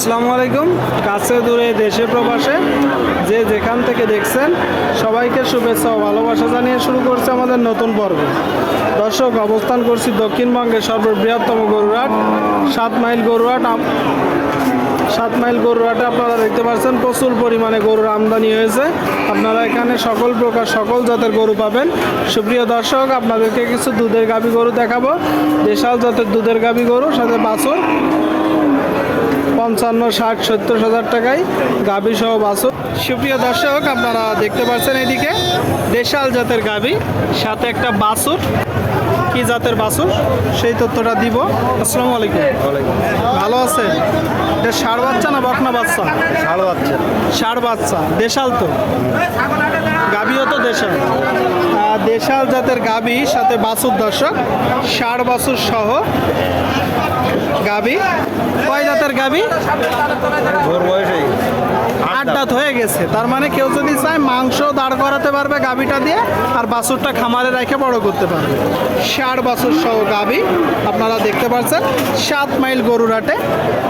আসসালামু আলাইকুম। কাছে দূরে দেশে প্রবাসে যে যেখান থেকে দেখছেন সবাইকে শুভেচ্ছা ও ভালোবাসা জানিয়ে শুরু করছে আমাদের নতুন পর্ব। দর্শক, অবস্থান করছি দক্ষিণবঙ্গের সর্ববৃহত্তম গরুরহাট 7 মাইল গরুরহাট। 7 মাইল গরুরহাটে আপনারা দেখতে পাচ্ছেন প্রচুর পরিমাণে গরুর আমদানি হয়েছে। আপনারা এখানে সকল প্রকার সকল জাতের গরু পাবেন। সুপ্রিয় দর্শক, আপনাদেরকে কিছু দুধের গাভী গরু দেখাবো। দেশাল জাতের দুধের গাভী গরু, সাথে বাছুর 55, 60, 70 হাজার টাকায় গাভী সহ বাছুর। সুপ্রিয় দর্শক, আপনারা দেখতে পাচ্ছেন এদিকে দেশাল জাতের গাভী, সাথে একটা বাছুর। কি জাতের বাছুর সেই তথ্যটা দিব। আসসালামু আলাইকুম। ভালো আছেন? এটা ষাঁড় বাচ্চা না বকনা বাচ্চা? ষাঁড় বাচ্চা। ষাঁড় বাচ্চা, দেশাল তো গাভীও তো দেশাল। দেশাল জাতের গাভী সাথে বাছুর। দর্শক, ষাঁড় বাছুর সহ গাভী। কয় জাতের গাভী? ভোর বয়সেই 8 দাঁত হয়ে গেছে। তার মানে কেউ যদি চায় মাংস দাঁড় করাতে পারবে গাভীটা দিয়ে, আর বাছুরটা খামারে রেখে বড় করতে পারবে। ষাঁড় বাছুর সহ গাভী আপনারা দেখতে পাচ্ছেন 7 মাইল গরুরহাটে।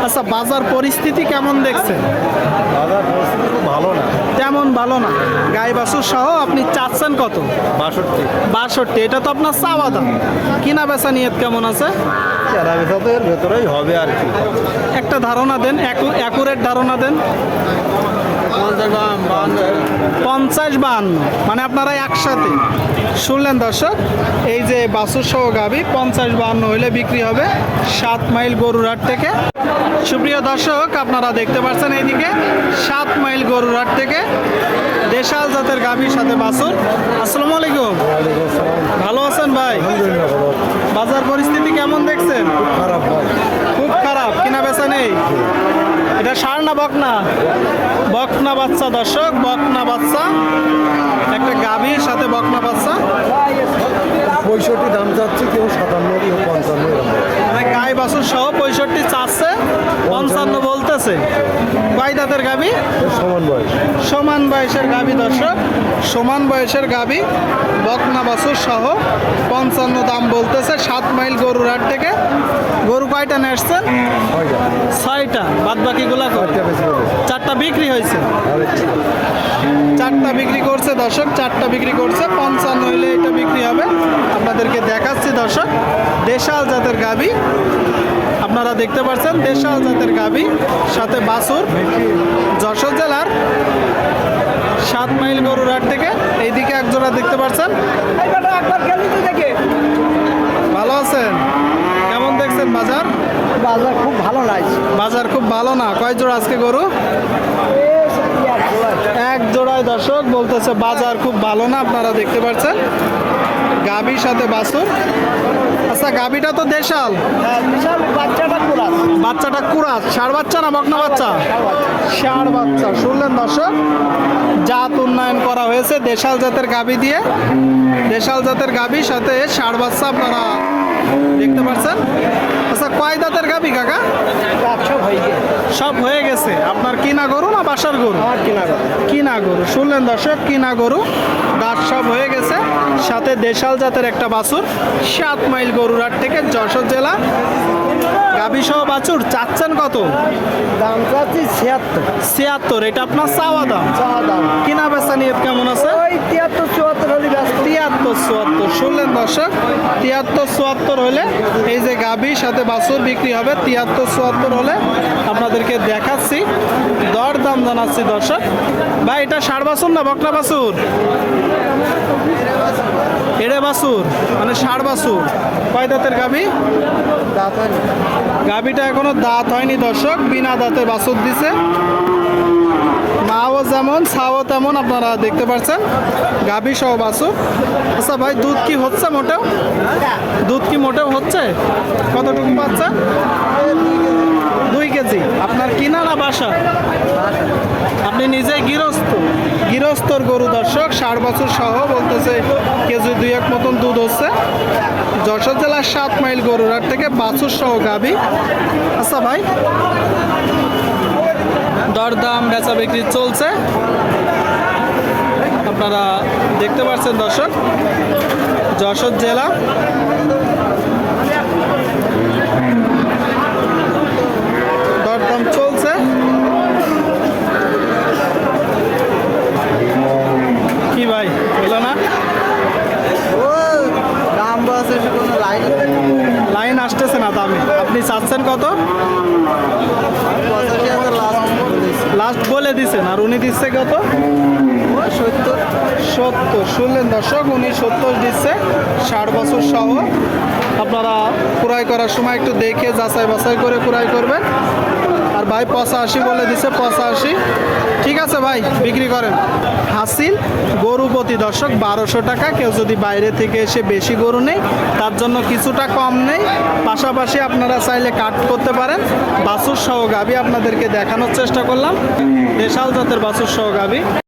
আচ্ছা, বাজার পরিস্থিতি কেমন দেখছেন? বাজার পরিস্থিতি খুব ভালো না। তেমন ভালো না। গাই বাছুর সহ আপনি চাচ্ছেন কত? 62। 62। এটা তো আপনার চাওয়া দাম। কিনা বেচা নিয়ত কেমন আছে? কেনা বেচাদের ভেতরেই হবে আর কি। একটা ধারণা দেন, অ্যাকুরেট ধারণা দেন। 50-52, মানে আপনারা একসাথে শুনলেন দর্শক। এই যে বাছুর সহ গাভী 50-52 হইলে বিক্রি হবে 7 মাইল গরুরহাট থেকে। সুপ্রিয় দর্শক, আপনারা দেখতে পাচ্ছেন এইদিকে 7 মাইল গরুরহাট থেকে দেশাল জাতের গাভীর সাথে বাছুর। আসসালামু আলাইকুম। ভালো আছেন ভাই? বাজার পরিস্থিতি কেমন দেখছেন? খারাপ ভাই, খুব খারাপ। কিনা বেচা নেই। এটা ষাঁড় না বকনা? বকনা বাচ্চা। দর্শক, বকনা বাচ্চা, একটা গাভীর সাথে বকনা বাচ্চা। 65 দাম চাচ্ছে, কেউ 57, কেউ 55। মানে গাই বাছুর সহ 65 চাচ্ছে, 55 বলতেছে। কয় দাঁতের গাভী? সমান বয়স। সমান বয়সের গাভী। দর্শক, সমান বয়সের গাভী বকনা বাছুর সহ 55 দাম বলতেছে 7 মাইল গরুরহাট থেকে। গরু কয়টা নিয়ে আসছেন? 6টা। বাদ বাকিগুলা কয়? 4টা বিক্রি হয়েছে। 4টা বিক্রি করছে দর্শক, 4টা বিক্রি করছে। 55 হইলে এটা বিক্রি হবে। আপনাদেরকে দেখাচ্ছি দর্শক, দেশাল জাতের গাভী আপনারা দেখতে পাচ্ছেন। দেশাল জাতের গাভী সাথে বাছুর, যশোর জেলার 7 মাইল গরুরহাট থেকে। এইদিকে একজোড়া দেখতে পাচ্ছেন। ভালো আছেন? কেমন দেখছেন বাজার? বাজার খুব ভালো লাগছে। বাজার খুব ভালো না। কয় জোড়া আজকে গরু? এক জোড়ায়। দর্শক বলতেছে বাজার খুব ভালো না। আপনারা দেখতে পাচ্ছেন গাভীর সাথে বাছুর। আচ্ছা, গাভীটা তো দেশাল, বাচ্চাটা কুরাস। ষাঁড় বাচ্চা না বকনা বাচ্চা? ষাঁড় বাচ্চা। শুনলেন দর্শক, জাত উন্নয়ন করা হয়েছে দেশাল জাতের গাভী দিয়ে। দেশাল জাতের গাভীর সাথে ষাঁড় বাচ্চা আপনারা দেখতে পাচ্ছেন। আচ্ছা, কয় দাঁতের গাভী কাকা? সব হয়ে গেছে। আপনার কিনা গরু না বাসার গরু? কিনা গরু। শুনলেন দর্শক, কিনা গরু, দাঁত সব হয়ে গেছে। সাথে দেশাল জাতের একটা বাছুর। 7 মাইল গরুরহাট থেকে, যশোর জেলা। গাভী সহ বাছুর চাচ্ছেন কত? দাম চাচ্ছি 76। এটা আপনার চাওয়া দাম। কিনা বেচা নিয়ত কেমন আছে? ওই 73-74 হলে 73-74। শুনলেন দর্শক, 73-74 হলে এই যে গাভীর সাথে বাছুর বিক্রি হবে। 73-74 হলে আপনাদেরকে দেখাচ্ছি, দর দাম জানাচ্ছি দর্শক। ভাই, এটা ষাঁড় বাছুর না বকনা বাছুর? এড়ে বাছুর, মানে ষাঁড় বাছুর। কয় দাঁতের গাভী? গাভীটা এখনো দাঁত হয়নি দর্শক, বিনা দাঁতে বাছুর দিছে। মাও যেমন ছাও তেমন আপনারা দেখতে পাচ্ছেন। গাভী সহ বাছুর। আচ্ছা ভাই, দুধ কি হচ্ছে মোটেও? দুধ কি মোটেও হচ্ছে? কতটুকু পাচ্ছেন? 2 কেজি। আপনার কিনা না বাসা? আপনি নিজেই গৃহস্থর গরু। দর্শক, 60 বছর সহ বলতেছে কেজি 2-1 মতন দুধ হচ্ছে। যশোর জেলার 7 মাইল গরুরহাট থেকে বাছুর সহ গাভী। আচ্ছা ভাই, দরদাম বেচা বিক্রি চলছে, আপনারা দেখতে পাচ্ছেন দর্শক। যশোর জেলা দরদাম চলছে। আপনি চাচ্ছেন কত? লাস্ট বলে দিছেন, আর উনি দিচ্ছে কত? 70। শুনলেন দর্শক, উনি 70 দিচ্ছে 60 বছর সহ। আপনারা ক্রয় করার সময় একটু দেখে যাচাই বাছাই করে ক্রয় করবেন। আর ভাই 85 বলে দিছে, 85। ঠিক আছে ভাই, বিক্রি করেন। হাসিল গরু প্রতি দর্শক 1200 টাকা। কেউ যদি বাইরে থেকে এসে বেশি গরু নেই, তার জন্য কিছুটা কম নেই। পাশাপাশি আপনারা চাইলে কাট করতে পারেন। বাছুর সহ গাভী আপনাদেরকে দেখানোর চেষ্টা করলাম, দেশাল জাতের বাছুর সহ গাভী।